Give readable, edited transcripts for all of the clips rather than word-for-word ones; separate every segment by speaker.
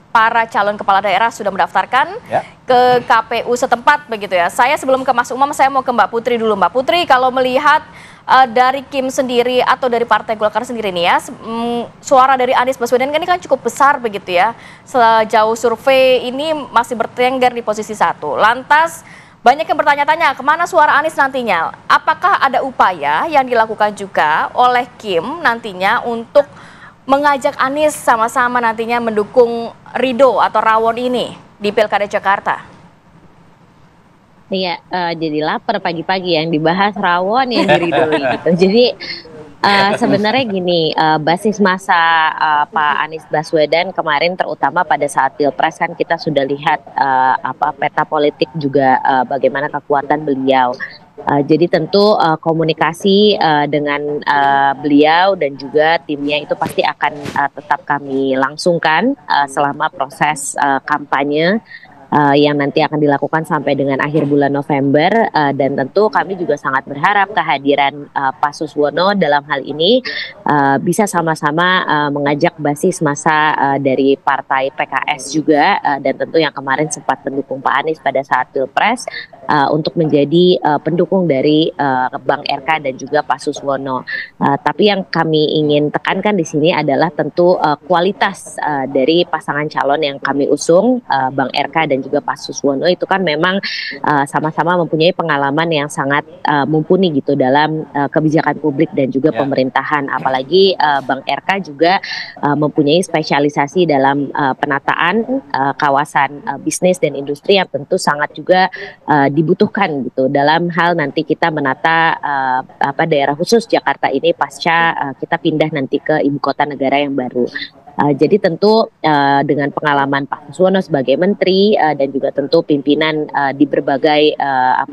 Speaker 1: para calon kepala daerah sudah mendaftarkan ke KPU setempat begitu ya. Saya sebelum ke Mas Umam, saya mau ke Mbak Putri dulu. Mbak Putri, kalau melihat dari Kim sendiri atau dari Partai Golkar sendiri nih ya, suara dari Anies Baswedan ini kan cukup besar begitu ya. Sejauh survei ini masih bertengger di posisi 1. Lantas banyak yang bertanya-tanya kemana suara Anies nantinya. Apakah ada upaya yang dilakukan juga oleh Kim nantinya untuk mengajak Anies sama-sama nantinya mendukung Ridho atau Rawon ini di Pilkada Jakarta?
Speaker 2: Iya, jadi lapar pagi-pagi yang dibahas Rawon yang diridhoi gitu. Jadi sebenarnya gini, basis masa Pak Anies Baswedan kemarin terutama pada saat Pilpres kan kita sudah lihat peta politik juga bagaimana kekuatan beliau. Jadi tentu komunikasi dengan beliau dan juga timnya itu pasti akan tetap kami langsungkan selama proses kampanye yang nanti akan dilakukan sampai dengan akhir bulan November, dan tentu kami juga sangat berharap kehadiran Pak Suswono dalam hal ini bisa sama-sama mengajak basis massa dari partai PKS juga, dan tentu yang kemarin sempat mendukung Pak Anies pada saat Pilpres untuk menjadi pendukung dari Bang RK dan juga Pak Suswono. Tapi yang kami ingin tekankan di sini adalah tentu kualitas dari pasangan calon yang kami usung, Bang RK dan juga Pak Suswono itu kan memang sama-sama mempunyai pengalaman yang sangat mumpuni gitu dalam kebijakan publik dan juga pemerintahan. Apalagi Bang RK juga mempunyai spesialisasi dalam penataan kawasan bisnis dan industri yang tentu sangat juga dibutuhkan gitu dalam hal nanti kita menata daerah khusus Jakarta ini pasca kita pindah nanti ke ibu kota negara yang baru. Jadi tentu dengan pengalaman Pak Suswono sebagai menteri dan juga tentu pimpinan di berbagai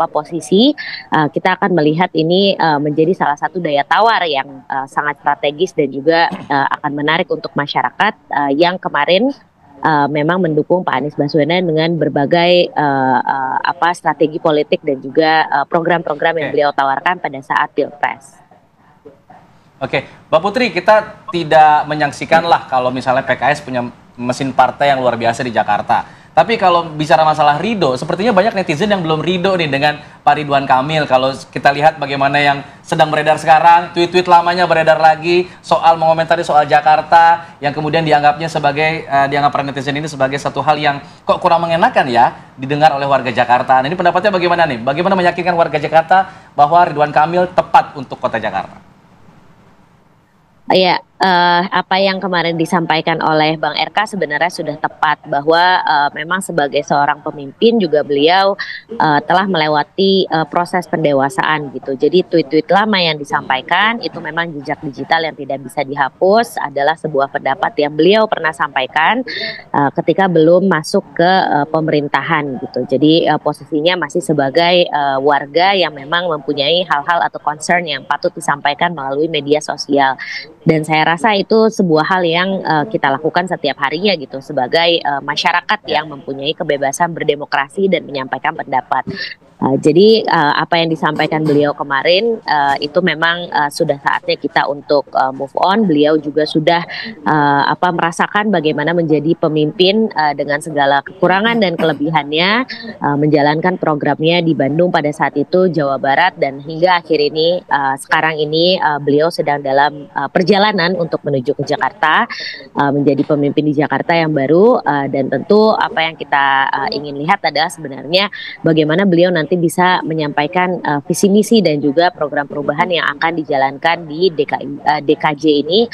Speaker 2: posisi, kita akan melihat ini menjadi salah satu daya tawar yang sangat strategis dan juga akan menarik untuk masyarakat yang kemarin memang mendukung Pak Anies Baswedan dengan berbagai strategi politik dan juga program-program yang beliau tawarkan pada saat Pilpres.
Speaker 3: Oke, Mbak Putri, kita tidak menyaksikan lah kalau misalnya PKS punya mesin partai yang luar biasa di Jakarta. Tapi kalau bicara masalah Ridho, sepertinya banyak netizen yang belum ridho nih dengan Pak Ridwan Kamil. Kalau kita lihat bagaimana yang sedang beredar sekarang, tweet-tweet lamanya beredar lagi soal mengomentari soal Jakarta, yang kemudian dianggapnya sebagai, dianggap para netizen ini sebagai satu hal yang kok kurang mengenakan ya, didengar oleh warga Jakarta. Nah, ini pendapatnya bagaimana nih? Bagaimana meyakinkan warga Jakarta bahwa Ridwan Kamil tepat untuk kota Jakarta?
Speaker 2: Ya, apa yang kemarin disampaikan oleh Bang RK sebenarnya sudah tepat bahwa memang sebagai seorang pemimpin juga beliau telah melewati proses pendewasaan gitu. Jadi tweet-tweet lama yang disampaikan itu memang jejak digital yang tidak bisa dihapus, adalah sebuah pendapat yang beliau pernah sampaikan ketika belum masuk ke pemerintahan gitu. Jadi posisinya masih sebagai warga yang memang mempunyai hal-hal atau concern yang patut disampaikan melalui media sosial. Dan saya rasa itu sebuah hal yang kita lakukan setiap harinya gitu sebagai masyarakat yang mempunyai kebebasan berdemokrasi dan menyampaikan pendapat. Jadi apa yang disampaikan beliau kemarin itu memang sudah saatnya kita untuk move on. Beliau juga sudah merasakan bagaimana menjadi pemimpin dengan segala kekurangan dan kelebihannya, menjalankan programnya di Bandung pada saat itu, Jawa Barat, dan hingga akhir ini sekarang ini beliau sedang dalam perjalanan untuk menuju ke Jakarta, menjadi pemimpin di Jakarta yang baru, dan tentu apa yang kita ingin lihat adalah sebenarnya bagaimana beliau nanti bisa menyampaikan visi misi dan juga program perubahan yang akan dijalankan di DKJ ini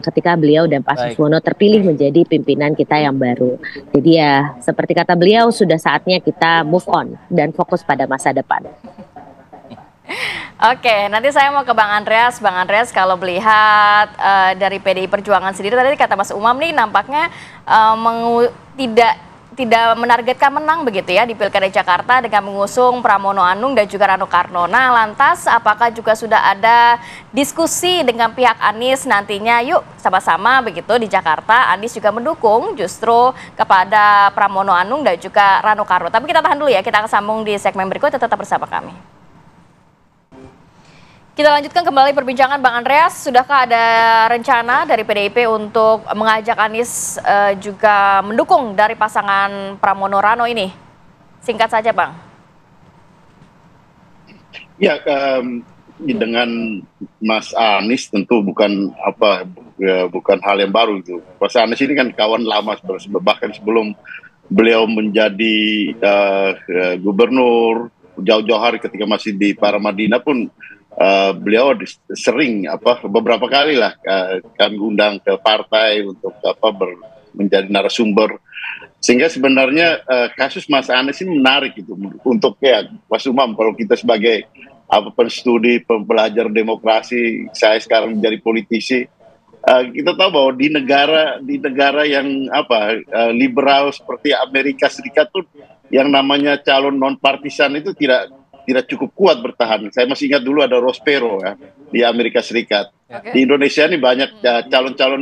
Speaker 2: ketika beliau dan Pak Suswono terpilih menjadi pimpinan kita yang baru. Jadi ya seperti kata beliau, sudah saatnya kita move on dan fokus pada masa depan.
Speaker 1: Oke, nanti saya mau ke Bang Andreas. Bang Andreas, kalau melihat dari PDI Perjuangan sendiri, tadi kata Mas Umam nih nampaknya tidak menargetkan menang begitu ya di Pilkada Jakarta dengan mengusung Pramono Anung dan juga Rano Karno. Nah, lantas apakah juga sudah ada diskusi dengan pihak Anies nantinya yuk sama-sama begitu di Jakarta? Anies juga mendukung justru kepada Pramono Anung dan juga Rano Karno. Tapi kita tahan dulu ya, kita akan sambung di segmen berikut, tetap bersama kami. Kita lanjutkan kembali perbincangan Bang Andreas. Sudahkah ada rencana dari PDIP untuk mengajak Anies juga mendukung dari pasangan Pramono Rano ini? Singkat saja, Bang.
Speaker 4: Ya, dengan Mas Anies tentu bukan hal yang baru itu. Mas Anies ini kan kawan lama, bahkan sebelum beliau menjadi gubernur, jauh-jauh hari ketika masih di Paramadina pun beliau sering beberapa kali lah kami undang ke partai untuk menjadi narasumber, sehingga sebenarnya kasus Mas Anies ini menarik itu untuk Mas Umam, kalau kita sebagai penstudi, pembelajar demokrasi, saya sekarang menjadi politisi, kita tahu bahwa di negara yang liberal seperti Amerika Serikat tuh yang namanya calon non partisan itu tidak cukup kuat bertahan. Saya masih ingat dulu ada Ross Perot ya di Amerika Serikat. Okay. Di Indonesia ini banyak calon-calon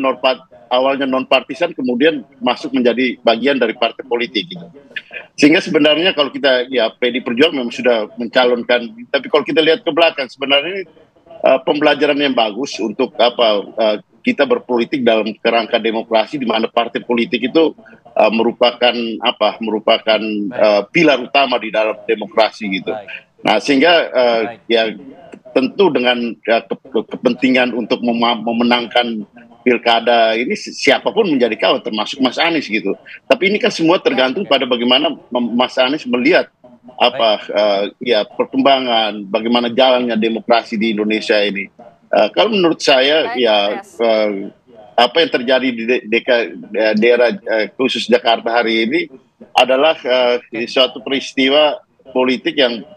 Speaker 4: awalnya non partisan kemudian masuk menjadi bagian dari partai politik gitu. Sehingga sebenarnya kalau kita PD Perjuangan memang sudah mencalonkan, tapi kalau kita lihat ke belakang sebenarnya ini pembelajaran yang bagus untuk kita berpolitik dalam kerangka demokrasi di mana partai politik itu merupakan pilar utama di dalam demokrasi gitu. Nah, sehingga tentu dengan kepentingan untuk memenangkan pilkada ini siapapun menjadi kawan, termasuk Mas Anies gitu. Tapi ini kan semua tergantung pada bagaimana Mas Anies melihat perkembangan, bagaimana jalannya demokrasi di Indonesia ini. Kalau menurut saya apa yang terjadi di daerah khusus Jakarta hari ini adalah suatu peristiwa politik yang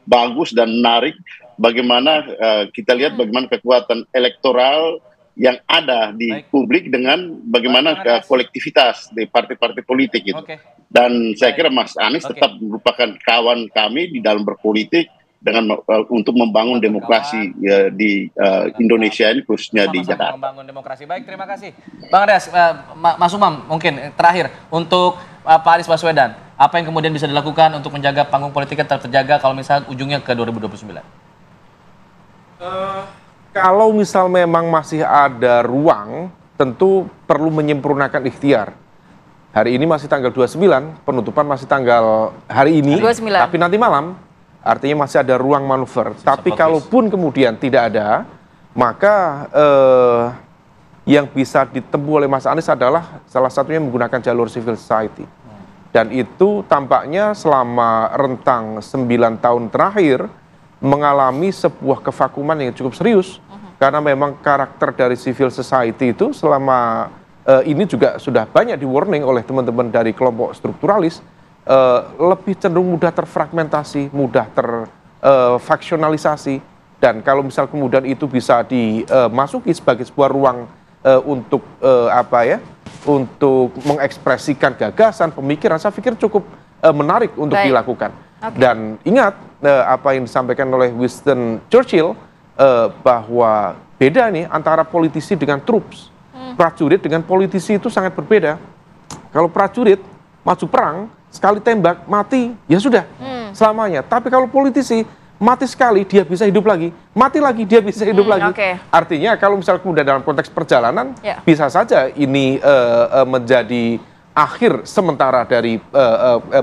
Speaker 4: bagus dan menarik. Bagaimana kita lihat bagaimana kekuatan elektoral yang ada di publik dengan bagaimana kolektivitas di partai-partai politik itu. Dan saya kira Mas Anies tetap merupakan kawan kami di dalam berpolitik dengan untuk membangun demokrasi di Indonesia ini, khususnya di Jakarta.
Speaker 3: Membangun demokrasi. Baik, terima kasih. Bang Andreas, Mas Umam mungkin terakhir untuk Pak Anies Baswedan, apa yang kemudian bisa dilakukan untuk menjaga panggung politiknya tetap terjaga kalau misalnya ujungnya ke 2029?
Speaker 5: Kalau misal memang masih ada ruang, tentu perlu menyempurnakan ikhtiar. Hari ini masih tanggal 29, penutupan masih tanggal hari ini, 29. Tapi nanti malam, artinya masih ada ruang manuver. Tapi kalaupun kemudian tidak ada, maka yang bisa ditempuh oleh Mas Anies adalah salah satunya menggunakan jalur civil society. Dan itu tampaknya selama rentang 9 tahun terakhir mengalami sebuah kevakuman yang cukup serius. Karena memang karakter dari civil society itu selama ini juga sudah banyak di warning oleh teman-teman dari kelompok strukturalis, lebih cenderung mudah terfragmentasi, mudah terfaksionalisasi, dan kalau misal kemudian itu bisa dimasuki sebagai sebuah ruang untuk untuk mengekspresikan gagasan, pemikiran, saya pikir cukup menarik untuk dilakukan. Dan ingat apa yang disampaikan oleh Winston Churchill, bahwa beda nih antara politisi dengan troops. Prajurit dengan politisi itu sangat berbeda. Kalau prajurit maju perang, sekali tembak mati, ya sudah selamanya. Tapi kalau politisi mati sekali dia bisa hidup lagi, mati lagi dia bisa hidup lagi. Artinya kalau misalnya kemudian dalam konteks perjalanan bisa saja ini menjadi akhir sementara dari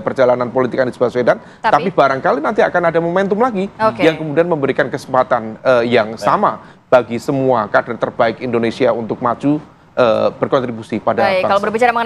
Speaker 5: perjalanan politik Anies Baswedan, tapi barangkali nanti akan ada momentum lagi yang kemudian memberikan kesempatan yang sama bagi semua kader terbaik Indonesia untuk maju berkontribusi pada bangsa.
Speaker 1: Kalau berbicara mengenai